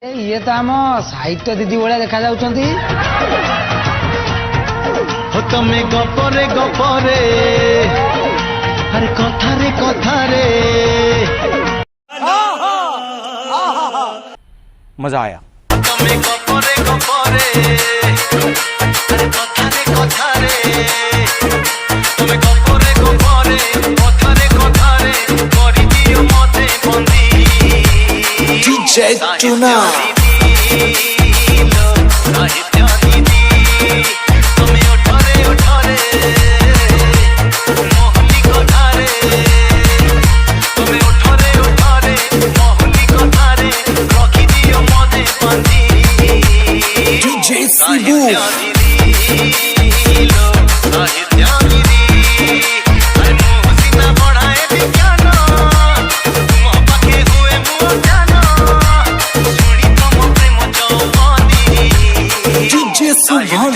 ये तो आम साहित्य दीदी भाया देखा जाउछंती। तमें गपरे गपरे अरे कथारे कथारे मजा आया। तमें गपरे गपरे अरे कथारे कथारे तमें गपरे गपरे कथारे कथारे करि दियो मते बंदी DJ Tuna साहित्य दीदी तमें उठारे उठारे मोहनी कथारे तमें उठारे उठारे मोहनी कथारे रखी दियो मते बंदी DJ Sibu साहित्य दीदी अरे मुँह सीना बढ़ाए विज्ञान तुम पाखे हुए मुँह जानो सुनी तुम प्रेम चौबंदी DJ Subhan